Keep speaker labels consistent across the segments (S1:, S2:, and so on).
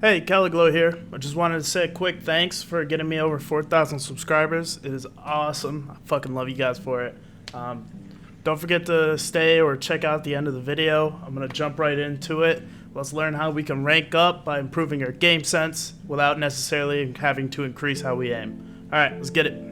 S1: Hey, Caliglow here. I just wanted to say a quick thanks for getting me over 4,000 subscribers. It is awesome. I fucking love you guys for it. Don't forget to stay or check out the end of the video. I'm going to jump right into it. Let's learn how we can rank up by improving our game sense without necessarily having to increase how we aim. Alright, let's get it.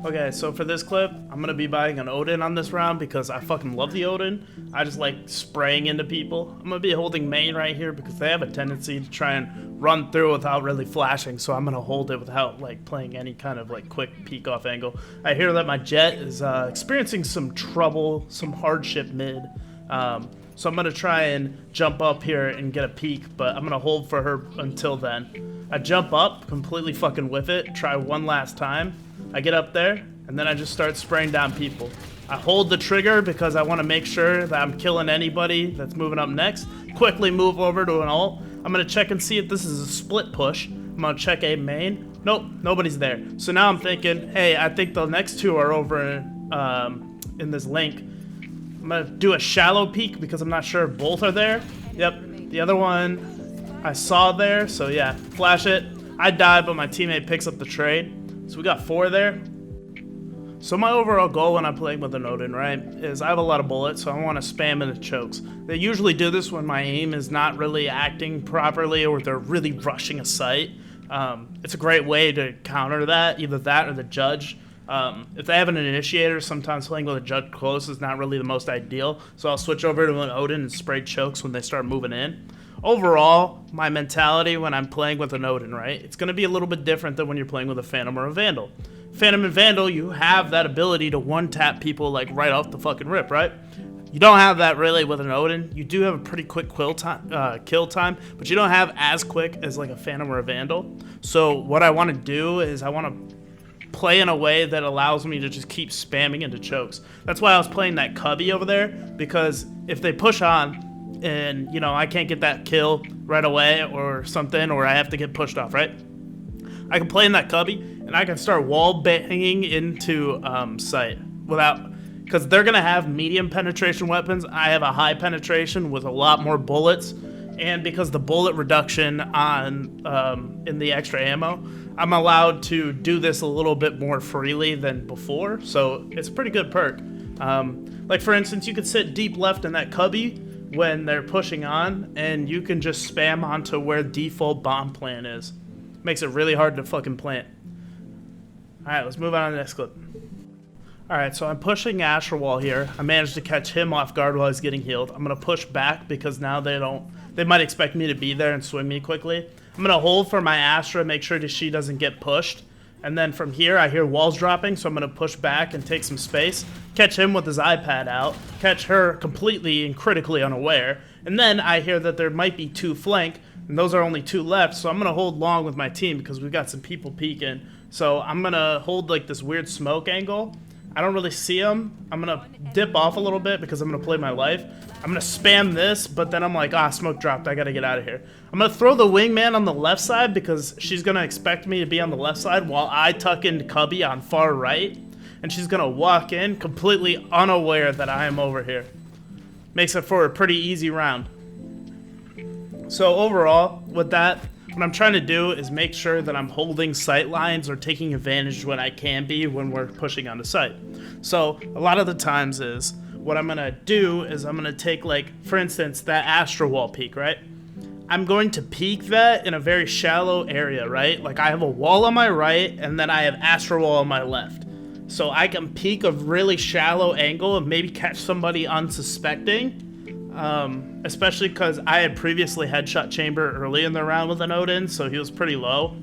S1: Okay, so for this clip, I'm going to be buying an Odin on this round because I fucking love the Odin. I just like spraying into people. I'm going to be holding main right here because they have a tendency to try and run through without really flashing, so I'm going to hold it without like playing any kind of like quick peek off angle. I hear that my Jet is experiencing some trouble, some hardship mid. So I'm going to try and jump up here and get a peek, but I'm going to hold for her until then. I jump up, completely fucking whiff it, try one last time. I get up there, and then I just start spraying down people. I hold the trigger because I want to make sure that I'm killing anybody that's moving up next. Quickly move over to an ult. I'm going to check and see if this is a split push. I'm going to check A main. Nope, nobody's there. So now I'm thinking, hey, I think the next two are over in this link. I'm going to do a shallow peek because I'm not sure if both are there. Yep, the other one I saw there, so yeah, flash it. I die, but my teammate picks up the trade. So we got 4 there. So my overall goal when I'm playing with an Odin, right, is I have a lot of bullets, so I want to spam into chokes. They usually do this when my aim is not really acting properly or they're really rushing a site. It's a great way to counter that, either that or the judge. If they have an initiator, sometimes playing with a judge close is not really the most ideal, so I'll switch over to an Odin and spray chokes when they start moving in. Overall, my mentality when I'm playing with an Odin, right, it's going to be a little bit different than when you're playing with a Phantom or a Vandal. Phantom and Vandal, you have that ability to one-tap people like right off the fucking rip, right? You don't have that really with an Odin. You do have a pretty quick kill time, but you don't have as quick as like a Phantom or a Vandal. So what I want to do is I want to play in a way that allows me to just keep spamming into chokes. That's why I was playing that Cubby over there, because if they push on, and, you know, I can't get that kill right away or something, or I have to get pushed off, right? I can play in that Cubby, and I can start wall banging into sight without, because they're going to have medium penetration weapons. I have a high penetration with a lot more bullets, and because the bullet reduction on in the extra ammo, I'm allowed to do this a little bit more freely than before, so it's a pretty good perk. Like, for instance, you could sit deep left in that Cubby when they're pushing on, and you can just spam onto where default bomb plan is. Makes it really hard to fucking plant. Alright, let's move on to the next clip. Alright, so I'm pushing Astral Wall here. I managed to catch him off guard while he's getting healed. I'm gonna push back because now they might expect me to be there and swing me quickly. I'm gonna hold for my Astra, make sure that she doesn't get pushed. And then from here, I hear walls dropping, so I'm going to push back and take some space, catch him with his iPad out, catch her completely and critically unaware, and then I hear that there might be 2 flank, and those are only 2 left, so I'm going to hold long with my team because we've got some people peeking. So I'm going to hold like this weird smoke angle. I don't really see them. I'm going to dip off a little bit because I'm going to play my life. I'm going to spam this, but then I'm like, smoke dropped. I got to get out of here. I'm going to throw the wingman on the left side because she's going to expect me to be on the left side while I tuck in Cubby on far right. And she's going to walk in completely unaware that I am over here. Makes it for a pretty easy round. So overall, with that, what I'm trying to do is make sure that I'm holding sight lines or taking advantage when I can be when we're pushing onto sight. So a lot of the times is what I'm going to do is I'm going to take, like, for instance, that Astral Wall peek, right? I'm going to peek that in a very shallow area, right? Like I have a wall on my right and then I have Astral Wall on my left. So I can peek a really shallow angle and maybe catch somebody unsuspecting. Especially because I had previously headshot chamber early in the round with an Odin, so he was pretty low.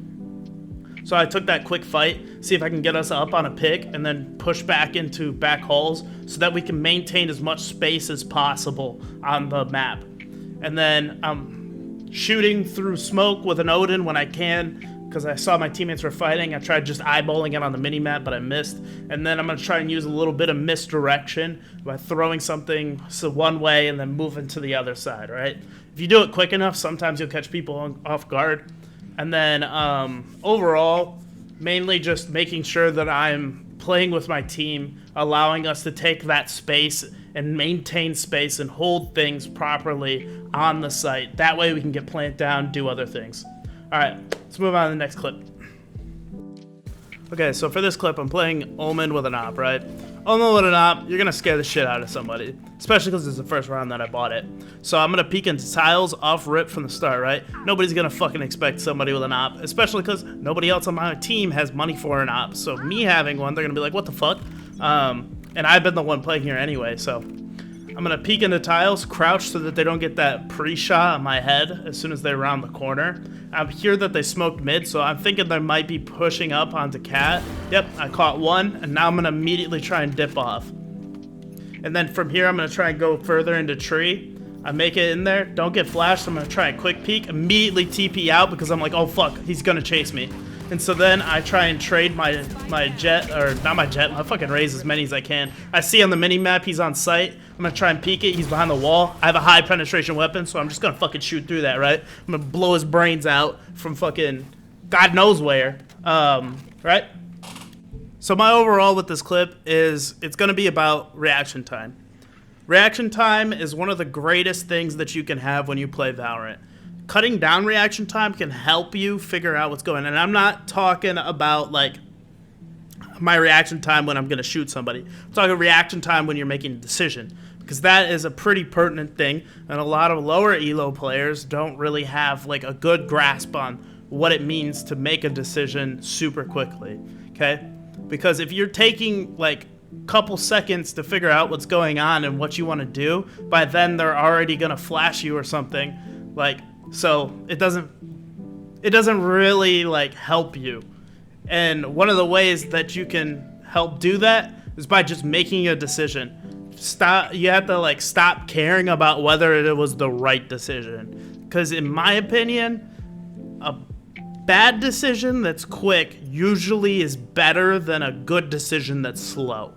S1: So I took that quick fight, see if I can get us up on a pick, and then push back into back holes so that we can maintain as much space as possible on the map. And then I'm shooting through smoke with an Odin when I can, because I saw my teammates were fighting. I tried just eyeballing it on the mini-map, but I missed. And then I'm going to try and use a little bit of misdirection by throwing something one way and then moving to the other side, right? If you do it quick enough, sometimes you'll catch people off guard. And then overall, mainly just making sure that I'm playing with my team allowing us to take that space and maintain space and hold things properly on the site. That way we can get plant down, do other things. All right, let's move on to the next clip. Okay, so for this clip, I'm playing Omen with an op, right? Omen with an op, you're gonna scare the shit out of somebody, especially because it's the first round that I bought it. So I'm gonna peek into tiles off rip from the start, right? Nobody's gonna fucking expect somebody with an op, especially because nobody else on my team has money for an op. So me having one, they're gonna be like, what the fuck? And I've been the one playing here anyway, so I'm gonna peek into tiles, crouch so that they don't get that pre-shot on my head as soon as they round the corner. I hear that they smoked mid, so I'm thinking they might be pushing up onto cat. Yep, I caught one, and now I'm gonna immediately try and dip off. And then from here, I'm gonna try and go further into tree. I make it in there, don't get flashed, I'm gonna try a quick peek, immediately TP out because I'm like, oh fuck, he's gonna chase me. And so then I try and trade my jet, or not my jet, my fucking raise as many as I can. I see on the mini-map he's on site. I'm gonna try and peek it, he's behind the wall. I have a high penetration weapon, so I'm just gonna fucking shoot through that, right? I'm gonna blow his brains out from fucking God knows where, right? So my overall with this clip is, it's gonna be about reaction time. Reaction time is one of the greatest things that you can have when you play Valorant. Cutting down reaction time can help you figure out what's going on. And I'm not talking about like my reaction time when I'm gonna shoot somebody. I'm talking reaction time when you're making a decision, because that is a pretty pertinent thing, and a lot of lower elo players don't really have like a good grasp on what it means to make a decision super quickly, okay? Because if you're taking like a couple seconds to figure out what's going on and what you want to do, by then they're already gonna flash you or something, like, so it doesn't really like help you. And one of the ways that you can help do that is by just making a decision. You have to like stop caring about whether it was the right decision. Because in my opinion, a bad decision that's quick usually is better than a good decision that's slow.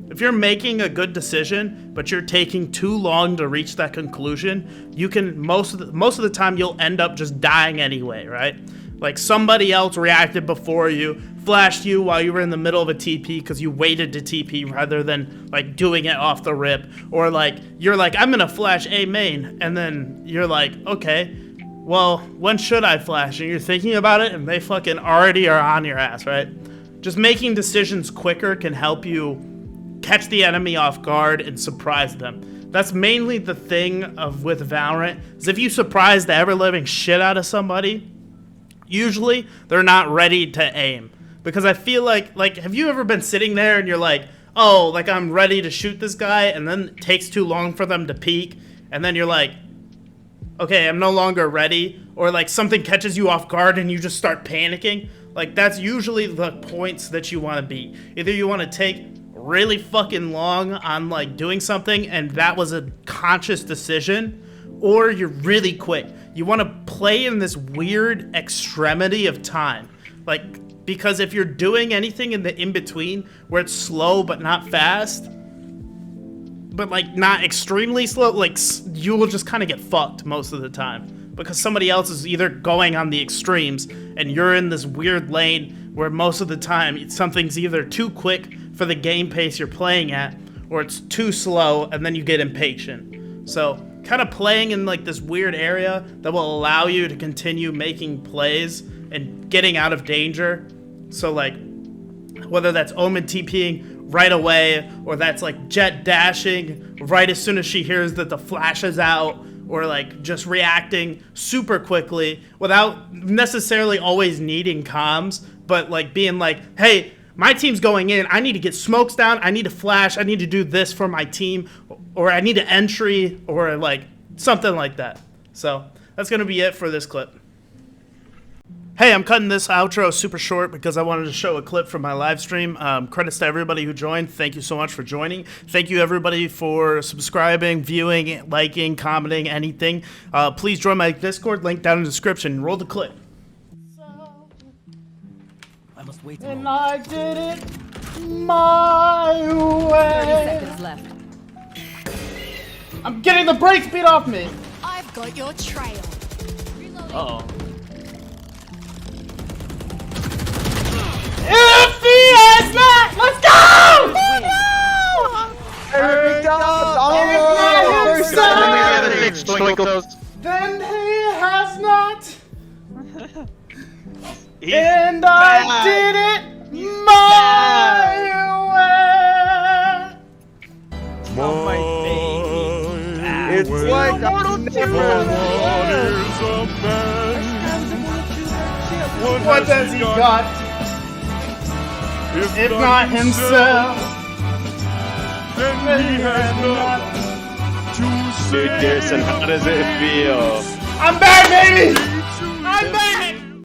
S1: If you're making a good decision, but you're taking too long to reach that conclusion, you can, most of the time, you'll end up just dying anyway, right? Like somebody else reacted before you, flashed you while you were in the middle of a TP because you waited to TP rather than like doing it off the rip. Or like, you're like, I'm gonna flash A main, and then you're like, okay, well, when should I flash? And you're thinking about it, and they fucking already are on your ass, right? Just making decisions quicker can help you catch the enemy off guard and surprise them. That's mainly the thing with Valorant, is if you surprise the ever-living shit out of somebody, usually they're not ready to aim. Because I feel like, have you ever been sitting there and you're like, oh, like I'm ready to shoot this guy, and then it takes too long for them to peek, and then you're like, okay, I'm no longer ready, or like something catches you off guard and you just start panicking? Like that's usually the points that you want to be. Either you want to take really fucking long on like doing something and that was a conscious decision, or you're really quick. You want to play in this weird extremity of time, like, because if you're doing anything in the in-between where it's slow but not fast, but like not extremely slow, like you will just kind of get fucked most of the time, because somebody else is either going on the extremes and you're in this weird lane where most of the time something's either too quick for the game pace you're playing at, or it's too slow and then you get impatient. So kind of playing in like this weird area that will allow you to continue making plays and getting out of danger. So like whether that's Omen TPing right away, or that's like Jet dashing right as soon as she hears that the flash is out, or like just reacting super quickly without necessarily always needing comms, but like being like, hey, my team's going in, I need to get smokes down, I need to flash, I need to do this for my team, or I need to entry, or like something like that. So that's gonna be it for this clip. Hey, I'm cutting this outro super short because I wanted to show a clip from my live stream. Credits to everybody who joined. Thank you so much for joining. Thank you everybody for subscribing, viewing, liking, commenting, anything. Please join my Discord, link down in the description. Roll the clip.
S2: I must wait a
S1: And
S2: moment.
S1: I did it my way.
S3: 30 seconds left.
S1: I'm getting the brake speed off me.
S3: I've got your trail. Reloading.
S1: Uh-oh. FPS, let's go!
S2: twinkle toes.
S1: Then he has not.
S2: He's
S1: And
S2: bad.
S1: I did it my way.
S2: Oh my baby.
S4: It's like I've
S1: What does he got? If not himself,
S4: then he has not to say.
S2: Dude, Garrison, how does it feel?
S1: I'm back, baby.